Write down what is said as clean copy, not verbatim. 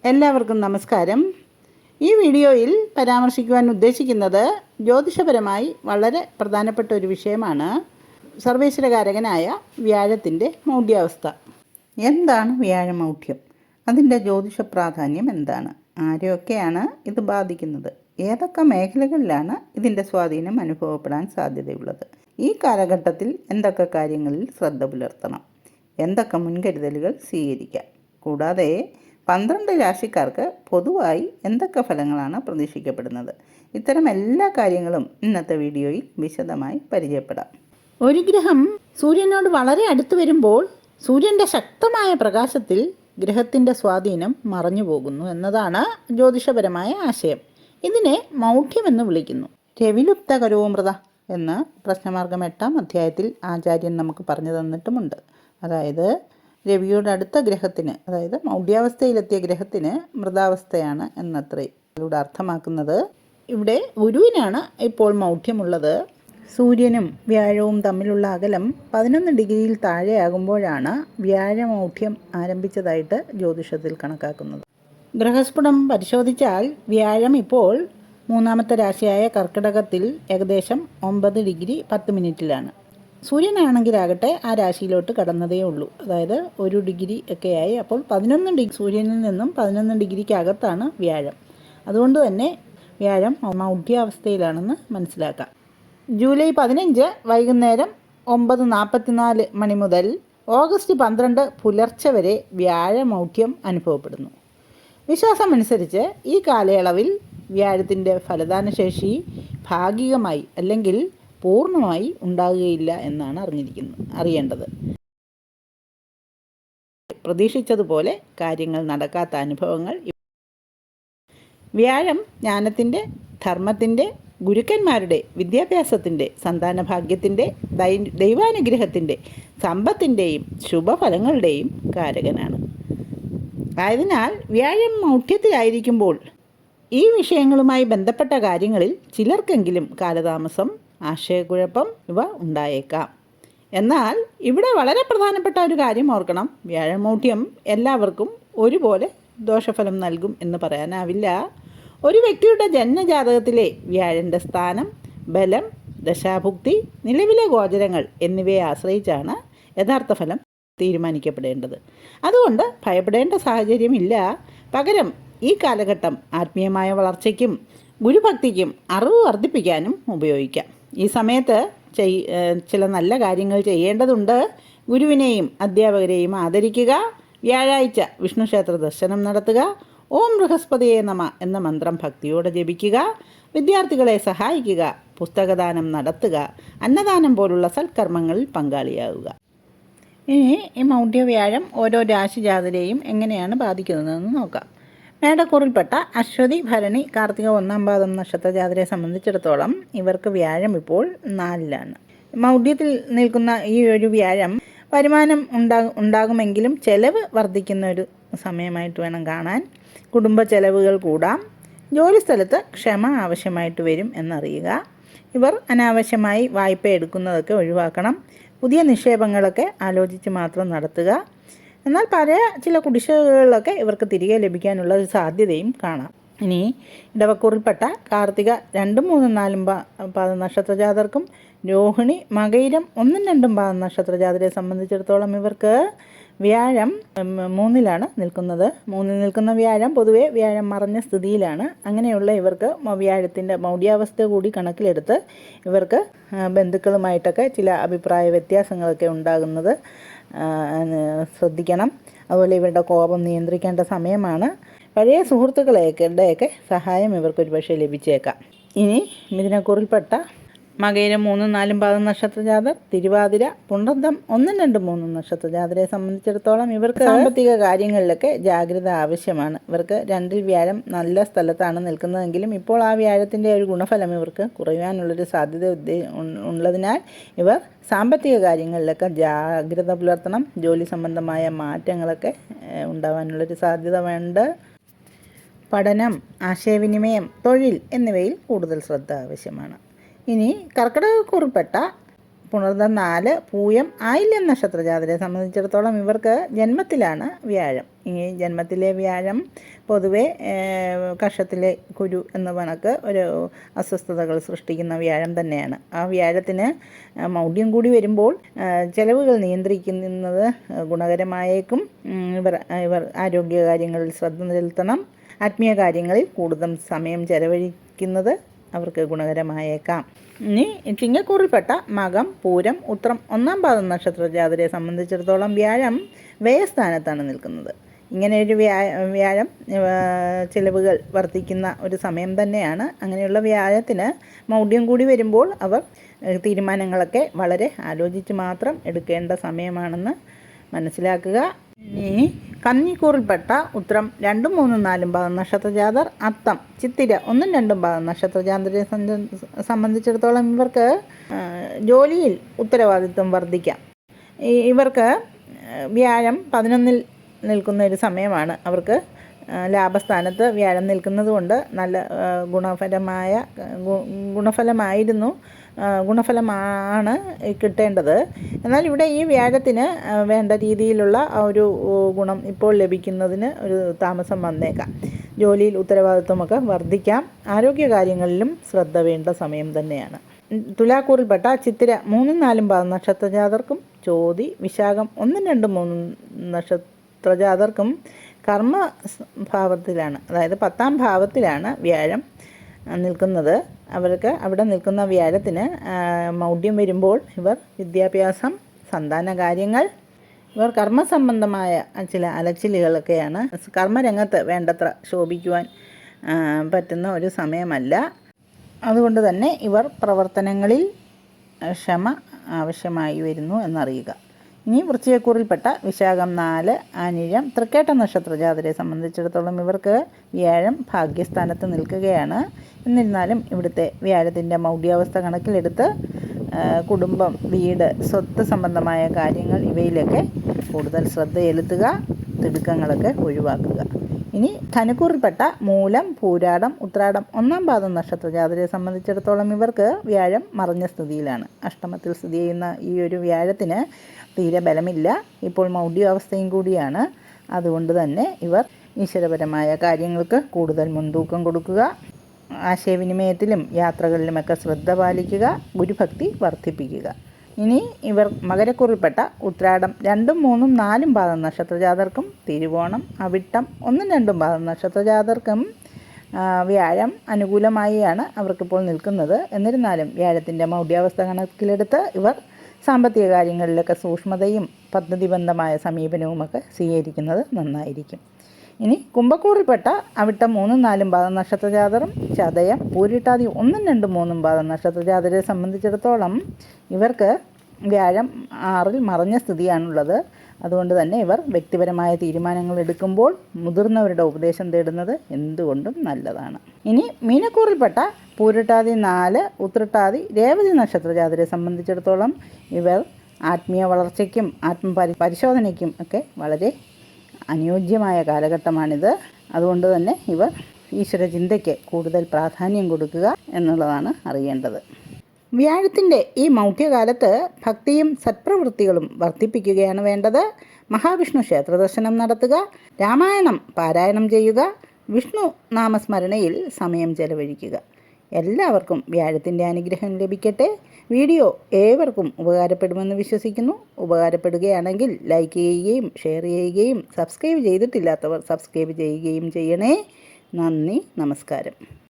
എല്ലാവർക്കും നമസ്കാരം. ഈ വീഡിയോയിൽ പരാമർശിക്കുവാൻ ഉദ്ദേശിക്കുന്നത് ജ്യോതിഷപരമായി വളരെ പ്രധാനപ്പെട്ട ഒരു വിഷയമാണ് സർവേശ്വരകാരകനായ വ്യാഴത്തിൻ്റെ മൗഢ്യാവസ്ഥ. എന്താണ് വ്യാഴമൗഢ്യം? അതിൻ്റെ ജ്യോതിഷ പ്രാധാന്യം എന്താണ്? ആരെയൊക്കെയാണ് ഇത് ബാധിക്കുന്നത്? ഏതൊക്കെ മേഖലകളിലാണ് ഇതിൻ്റെ സ്വാധീനം അനുഭവപ്പെടാൻ സാധ്യതയുള്ളത്? ഈ കാലഘട്ടത്തിൽ എന്തൊക്കെ കാര്യങ്ങളിൽ ശ്രദ്ധ പുലർത്തണം? എന്തൊക്കെ മുൻകരുതലുകൾ സ്വീകരിക്കാം? കൂടാതെ 12 രാശിക്കാർക്ക് പൊതുവായി എന്തൊക്കെ ഫലങ്ങളാണ് പ്രതീക്ഷിക്കപ്പെടുന്നത്? ഇത്തരം എല്ലാ കാര്യങ്ങളും ഇന്നത്തെ വീഡിയോയിൽ വിശദമായി പരിചയപ്പെടാം. ഒരു ഗ്രഹം സൂര്യനോട് വളരെ അടുത്ത് വരുമ്പോൾ സൂര്യൻ്റെ ശക്തമായ പ്രകാശത്തിൽ ഗ്രഹത്തിൻ്റെ സ്വാധീനം മറഞ്ഞു പോകുന്നു എന്നതാണ് ജ്യോതിഷപരമായ ആശയം. ഇതിനെ മൗഢ്യമെന്ന് വിളിക്കുന്നു. രവിലുപ്ത കരോമൃത എന്ന് പ്രശ്നമാർഗം 8-ാം അധ്യായത്തിൽ ആചാര്യൻ നമുക്ക് പറഞ്ഞു തന്നിട്ടുമുണ്ട്. അതായത് രവിയോട് അടുത്ത ഗ്രഹത്തിന്, അതായത് മൗഢ്യാവസ്ഥയിലെത്തിയ ഗ്രഹത്തിന് മൃതാവസ്ഥയാണ് എന്നത്രേ ഇതിലൂടെ അർത്ഥമാക്കുന്നത്. ഇവിടെ ഗുരുവിനാണ് ഇപ്പോൾ മൗഢ്യമുള്ളത്. സൂര്യനും വ്യാഴവും തമ്മിലുള്ള അകലം 11 ഡിഗ്രിയിൽ താഴെയാകുമ്പോഴാണ് വ്യാഴമൗഢ്യം ആരംഭിച്ചതായിട്ട് ജ്യോതിഷത്തിൽ കണക്കാക്കുന്നത്. ഗ്രഹസ്ഫുടം പരിശോധിച്ചാൽ വ്യാഴം ഇപ്പോൾ 3-ാമത്തെ രാശിയായ കർക്കിടകത്തിൽ ഏകദേശം 9 ഡിഗ്രി 10 മിനിറ്റിലാണ്. സൂര്യനാണെങ്കിലാകട്ടെ ആ രാശിയിലോട്ട് കടന്നതേ ഉള്ളൂ. അതായത് 1 ഡിഗ്രി ഒക്കെയായി. അപ്പോൾ 11 ഡിഗ്രി, സൂര്യനിൽ നിന്നും 11 ഡിഗ്രിക്കകത്താണ് വ്യാഴം. അതുകൊണ്ട് തന്നെ വ്യാഴം മൗഢ്യാവസ്ഥയിലാണെന്ന് മനസ്സിലാക്കാം. ജൂലൈ 15 വൈകുന്നേരം 9:44 മണി മുതൽ ഓഗസ്റ്റ് 12 പുലർച്ചെ വരെ വ്യാഴമൗഢ്യം അനുഭവപ്പെടുന്നു. വിശ്വാസമനുസരിച്ച് ഈ കാലയളവിൽ വ്യാഴത്തിൻ്റെ ഫലദാനശേഷി ഭാഗികമായി അല്ലെങ്കിൽ പൂർണ്ണമായി ഉണ്ടാകുകയില്ല എന്നാണ് അറിയേണ്ടത്. പ്രതീക്ഷിച്ചതുപോലെ കാര്യങ്ങൾ നടക്കാത്ത അനുഭവങ്ങൾ. വ്യാഴം ജ്ഞാനത്തിൻ്റെ, ധർമ്മത്തിൻ്റെ, ഗുരുക്കന്മാരുടെ, വിദ്യാഭ്യാസത്തിൻ്റെ, സന്താനഭാഗ്യത്തിൻ്റെ, ദൈവാനുഗ്രഹത്തിൻ്റെ, സമ്പത്തിൻ്റെയും ശുഭഫലങ്ങളുടെയും കാരകനാണ്. ആയതിനാൽ വ്യാഴം മൗഢ്യത്തിലായിരിക്കുമ്പോൾ ഈ വിഷയങ്ങളുമായി ബന്ധപ്പെട്ട കാര്യങ്ങളിൽ ചിലർക്കെങ്കിലും കാലതാമസം, ആശയക്കുഴപ്പം ഇവ ഉണ്ടായേക്കാം. എന്നാൽ ഇവിടെ വളരെ പ്രധാനപ്പെട്ട ഒരു കാര്യം ഓർക്കണം. വ്യാഴമൗഢ്യം എല്ലാവർക്കും ഒരുപോലെ ദോഷഫലം നൽകും എന്ന് പറയാനാവില്ല. ഒരു വ്യക്തിയുടെ ജന്മജാതകത്തിലെ വ്യാഴൻ്റെ സ്ഥാനം, ബലം, ദശാഭുക്തി, നിലവിലെ ഗോചരങ്ങൾ എന്നിവയെ ആശ്രയിച്ചാണ് യഥാർത്ഥ ഫലം തീരുമാനിക്കപ്പെടേണ്ടത്. അതുകൊണ്ട് ഭയപ്പെടേണ്ട സാഹചര്യമില്ല. പകരം ഈ കാലഘട്ടം ആത്മീയമായ വളർച്ചയ്ക്കും ഗുരുഭക്തിക്കും അറിവ് വർദ്ധിപ്പിക്കാനും ഉപയോഗിക്കാം. ഈ സമയത്ത് ചില നല്ല കാര്യങ്ങൾ ചെയ്യേണ്ടതുണ്ട്. ഗുരുവിനെയും അധ്യാപകരെയും ആദരിക്കുക. വ്യാഴാഴ്ച വിഷ്ണു ക്ഷേത്ര ദർശനം നടത്തുക. ഓം ബൃഹസ്പതിയെ നമ എന്ന മന്ത്രം ഭക്തിയോടെ ജപിക്കുക. വിദ്യാർത്ഥികളെ സഹായിക്കുക. പുസ്തകദാനം നടത്തുക. അന്നദാനം പോലുള്ള സൽക്കർമ്മങ്ങളിൽ പങ്കാളിയാവുക. ഇനി ഈ മൗഢ്യവ്യാഴം ഓരോ രാശിജാതരെയും എങ്ങനെയാണ് ബാധിക്കുന്നതെന്ന് നോക്കാം. മേടക്കൂറിൽപ്പെട്ട അശ്വതി, ഭരണി, കാർത്തിക 1-ാം പാദം നക്ഷത്രജാതരെ സംബന്ധിച്ചിടത്തോളം ഇവർക്ക് വ്യാഴം ഇപ്പോൾ 4-ലാണ്. മൗഢ്യത്തിൽ നിൽക്കുന്ന ഈ ഒരു വ്യാഴം വരുമാനം ഉണ്ടാകുമെങ്കിലും ചെലവ് വർദ്ധിക്കുന്ന ഒരു സമയമായിട്ട് വേണം കാണാൻ. കുടുംബ ചെലവുകൾ കൂടാം. ജോലിസ്ഥലത്ത് ക്ഷമ ആവശ്യമായിട്ട് വരും എന്നറിയുക. ഇവർ അനാവശ്യമായി വായ്പ എടുക്കുന്നതൊക്കെ ഒഴിവാക്കണം. പുതിയ നിക്ഷേപങ്ങളൊക്കെ ആലോചിച്ച് മാത്രം നടത്തുക. എന്നാൽ പഴയ ചില കുടിശ്ശികകളിലൊക്കെ ഇവർക്ക് തിരികെ ലഭിക്കാനുള്ള ഒരു സാധ്യതയും കാണാം. ഇനി ഇടവക്കൂറിൽപ്പെട്ട കാർത്തിക 2, 3, 4 പാദ നക്ഷത്രജാതർക്കും രോഹിണി, മകയിരം 1, 2 പാദ നക്ഷത്രജാതരെ സംബന്ധിച്ചിടത്തോളം ഇവർക്ക് വ്യാഴം 3-ലാണ് നിൽക്കുന്നത്. 3-ൽ നിൽക്കുന്ന വ്യാഴം പൊതുവെ വ്യാഴം മറഞ്ഞ സ്ഥിതിയിലാണ്. അങ്ങനെയുള്ള ഇവർക്ക് വ്യാഴത്തിൻ്റെ മൗഢ്യാവസ്ഥ കൂടി കണക്കിലെടുത്ത് ഇവർക്ക് ബന്ധുക്കളുമായിട്ടൊക്കെ ചില അഭിപ്രായ വ്യത്യാസങ്ങളൊക്കെ ഉണ്ടാകുന്നത് ശ്രദ്ധിക്കണം. അതുപോലെ ഇവരുടെ കോപം നിയന്ത്രിക്കേണ്ട സമയമാണ്. പഴയ സുഹൃത്തുക്കളുടെയൊക്കെ സഹായം ഇവർക്ക് ഒരുപക്ഷെ ലഭിച്ചേക്കാം. ഇനി മിഥുനക്കൂറിൽപ്പെട്ട മകയിരം 3, 4 പാദം നക്ഷത്രജാതർ, തിരുവാതിര, പുണർദം 1, 2, 3 നക്ഷത്രജാതരെ സംബന്ധിച്ചിടത്തോളം ഇവർക്ക് സാമ്പത്തിക കാര്യങ്ങളിലൊക്കെ ജാഗ്രത ആവശ്യമാണ്. ഇവർക്ക് 2-ൽ വ്യാഴം നല്ല സ്ഥലത്താണ് നിൽക്കുന്നതെങ്കിലും ഇപ്പോൾ ആ വ്യാഴത്തിൻ്റെ ഒരു ഗുണഫലം ഇവർക്ക് കുറയാനുള്ളൊരു സാധ്യത ഉള്ളതിനാൽ ഇവർ സാമ്പത്തിക കാര്യങ്ങളിലൊക്കെ ജാഗ്രത പുലർത്തണം. ജോലി സംബന്ധമായ മാറ്റങ്ങളൊക്കെ ഉണ്ടാവാനുള്ളൊരു സാധ്യത വേണ്ട. പഠനം, ആശയവിനിമയം, തൊഴിൽ എന്നിവയിൽ കൂടുതൽ ശ്രദ്ധ ആവശ്യമാണ്. ഇനി കർക്കിടകക്കൂറിൽപ്പെട്ട പുണർദം 4, പൂയം, ആയില്യം നക്ഷത്ര ജാതരെ സംബന്ധിച്ചിടത്തോളം ഇവർക്ക് ജന്മത്തിലാണ് വ്യാഴം. ഈ ജന്മത്തിലെ വ്യാഴം പൊതുവെ കക്ഷത്തിലെ കുരു എന്ന കണക്ക് ഒരു അസ്വസ്ഥതകൾ സൃഷ്ടിക്കുന്ന വ്യാഴം തന്നെയാണ്. ആ വ്യാഴത്തിന് മൗഢ്യം കൂടി വരുമ്പോൾ ചെലവുകൾ നിയന്ത്രിക്കുന്നത് ഗുണകരമായേക്കും. ഇവർ ആരോഗ്യകാര്യങ്ങളിൽ ശ്രദ്ധ ചെലുത്തണം. ആത്മീയ കാര്യങ്ങളിൽ കൂടുതൽ സമയം ചെലവഴിക്കുന്നത് അവർക്ക് ഗുണകരമായേക്കാം. ഇനി ചിങ്ങക്കൂറിൽപ്പെട്ട മകം, പൂരം, ഉത്രം, 1-ാം പാദം നക്ഷത്ര ജാതരെ സംബന്ധിച്ചിടത്തോളം വ്യാഴം വ്യയസ്ഥാനത്താണ് നിൽക്കുന്നത്. ഇങ്ങനെ ഒരു വ്യാഴം ചിലവുകൾ വർദ്ധിക്കുന്ന ഒരു സമയം തന്നെയാണ്. അങ്ങനെയുള്ള വ്യാഴത്തിന് മൗഢ്യം കൂടി വരുമ്പോൾ അവർ തീരുമാനങ്ങളൊക്കെ വളരെ ആലോചിച്ച് മാത്രം എടുക്കേണ്ട സമയമാണെന്ന് മനസ്സിലാക്കുക. ഇനി കന്നിക്കൂറിൽപ്പെട്ട ഉത്രം 2, 3, 4 പാദം നക്ഷത്ര ജാതർ, അത്തം, ചിത്തിര 1, 2 പാദം നക്ഷത്ര ജാതരെ സംബന്ധിച്ചിടത്തോളം ഇവർക്ക് ജോലിയിൽ ഉത്തരവാദിത്വം വർദ്ധിക്കാം. ഇവർക്ക് വ്യാഴം 11-ൽ നിൽക്കുന്ന ഒരു സമയമാണ്. അവർക്ക് ലാഭസ്ഥാനത്ത് വ്യാഴം നിൽക്കുന്നത് കൊണ്ട് നല്ല ഗുണഫലമാണ് കിട്ടേണ്ടത്. എന്നാൽ ഇവിടെ ഈ വ്യാഴത്തിന് വേണ്ട രീതിയിലുള്ള ഒരു ഗുണം ഇപ്പോൾ ലഭിക്കുന്നതിന് ഒരു താമസം വന്നേക്കാം. ജോലിയിൽ ഉത്തരവാദിത്വമൊക്കെ വർദ്ധിക്കാം. ആരോഗ്യകാര്യങ്ങളിലും ശ്രദ്ധ വേണ്ട സമയം തന്നെയാണ്. തുലാക്കൂറിൽപ്പെട്ട ചിത്തിര 3, 4 പാദം നക്ഷത്രജാതർക്കും ചോതി, വിശാഖം 1, 2, 3 നക്ഷത്രജാതർക്കും കർമ്മഭാവത്തിലാണ്, അതായത് 10-ാം ഭാവത്തിലാണ് വ്യാഴം നിൽക്കുന്നത്. അവർക്ക് അവിടെ നിൽക്കുന്ന വ്യാഴത്തിന് മൗഢ്യം വരുമ്പോൾ ഇവർ വിദ്യാഭ്യാസം, സന്താന കാര്യങ്ങൾ, ഇവർ കർമ്മസംബന്ധമായ ചില അലച്ചിലുകളൊക്കെയാണ്. കർമ്മരംഗത്ത് വേണ്ടത്ര ശോഭിക്കുവാൻ പറ്റുന്ന ഒരു സമയമല്ല. അതുകൊണ്ട് തന്നെ ഇവർ പ്രവർത്തനങ്ങളിൽ ക്ഷമ ആവശ്യമായി വരുന്നു എന്നറിയുക. ഇനി വൃശ്ചികക്കൂറിൽപ്പെട്ട വിശാഖം 4, ആനിഴം, തൃക്കേട്ട നക്ഷത്ര ജാതരെ സംബന്ധിച്ചിടത്തോളം ഇവർക്ക് വ്യാഴം ഭാഗ്യസ്ഥാനത്ത് നിൽക്കുകയാണ്. എന്നിരുന്നാലും ഇവിടുത്തെ വ്യാഴത്തിൻ്റെ മൗഢ്യാവസ്ഥ കണക്കിലെടുത്ത് കുടുംബം, വീട്, സ്വത്ത് സംബന്ധമായ കാര്യങ്ങൾ ഇവയിലൊക്കെ കൂടുതൽ ശ്രദ്ധ ചെലുത്തുക. തിടുക്കങ്ങളൊക്കെ ഒഴിവാക്കുക. ഇനി ധനുക്കൂറിൽപ്പെട്ട മൂലം, പൂരാടം, ഉത്രാടം, 1-ാം പാദം നക്ഷത്ര ജാതരെ സംബന്ധിച്ചിടത്തോളം ഇവർക്ക് വ്യാഴം മറഞ്ഞ സ്ഥിതിയിലാണ്. അഷ്ടമത്തിൽ സ്ഥിതി ചെയ്യുന്ന ഈ ഒരു വ്യാഴത്തിന് തീരെ ബലമില്ല. ഇപ്പോൾ മൗഢ്യാവസ്ഥയും കൂടിയാണ്. അതുകൊണ്ട് തന്നെ ഇവർ ഈശ്വരപരമായ കാര്യങ്ങൾക്ക് കൂടുതൽ മുൻതൂക്കം കൊടുക്കുക. ആശയവിനിമയത്തിലും യാത്രകളിലുമൊക്കെ ശ്രദ്ധ പാലിക്കുക. ഗുരുഭക്തി വർദ്ധിപ്പിക്കുക. ഇനി ഇവർ മകരക്കൂറിൽപ്പെട്ട ഉത്രാടം 2, 3, 4 പാദം നക്ഷത്രജാതർക്കും തിരുവോണം, അവിട്ടം 1, 2 പാദം നക്ഷത്രജാതർക്കും വ്യാഴം അനുകൂലമായാണ് അവർക്കിപ്പോൾ നിൽക്കുന്നത്. എന്നിരുന്നാലും വ്യാഴത്തിൻ്റെ മൗഢ്യാവസ്ഥ കണക്കിലെടുത്ത് ഇവർ സാമ്പത്തിക കാര്യങ്ങളിലൊക്കെ സൂക്ഷ്മതയും പദ്ധതിബദ്ധമായ സമീപനവുമൊക്കെ സ്വീകരിക്കുന്നത് നന്നായിരിക്കും. ഇനി കുംഭക്കൂറിൽപ്പെട്ട അവിട്ടം 3, 4 പാദം നക്ഷത്രജാതറും ചതയം, പൂരിട്ടാതി 1, 2, 3 പാദം നക്ഷത്രജാതരെ സംബന്ധിച്ചിടത്തോളം ഇവർക്ക് വ്യാഴം 6-ൽ മറഞ്ഞ സ്ഥിതിയാണുള്ളത്. അതുകൊണ്ട് തന്നെ ഇവർ വ്യക്തിപരമായ തീരുമാനങ്ങൾ എടുക്കുമ്പോൾ മുതിർന്നവരുടെ ഉപദേശം തേടുന്നത് എന്തുകൊണ്ടും നല്ലതാണ്. ഇനി മീനക്കൂറിൽപ്പെട്ട പൂരിട്ടാതി 4, ഉത്രട്ടാതി, രേവതി നക്ഷത്രജാതരെ സംബന്ധിച്ചിടത്തോളം ഇവർ ആത്മീയ വളർച്ചയ്ക്കും പരിശോധനയ്ക്കും ഒക്കെ വളരെ അനുയോജ്യമായ കാലഘട്ടമാണിത്. അതുകൊണ്ട് തന്നെ ഇവർ ഈശ്വരചിന്തയ്ക്ക് കൂടുതൽ പ്രാധാന്യം കൊടുക്കുക എന്നുള്ളതാണ് അറിയേണ്ടത്. വ്യാഴത്തിൻ്റെ ഈ മൗഢ്യകാലത്ത് ഭക്തിയും സത്പ്രവൃത്തികളും വർദ്ധിപ്പിക്കുകയാണ് വേണ്ടത്. മഹാവിഷ്ണു ക്ഷേത്രദർശനം നടത്തുക, രാമായണം പാരായണം ചെയ്യുക, വിഷ്ണു നാമസ്മരണയിൽ സമയം ചെലവഴിക്കുക. എല്ലാവർക്കും വ്യാഴത്തിൻ്റെ അനുഗ്രഹം ലഭിക്കട്ടെ. വീഡിയോ ഏവർക്കും ഉപകാരപ്പെടുമെന്ന് വിശ്വസിക്കുന്നു. ഉപകാരപ്പെടുകയാണെങ്കിൽ ലൈക്ക് ചെയ്യുകയും ഷെയർ ചെയ്യുകയും സബ്സ്ക്രൈബ് ചെയ്തിട്ടില്ലാത്തവർ സബ്സ്ക്രൈബ് ചെയ്യുകയും ചെയ്യണേ. നന്ദി, നമസ്കാരം.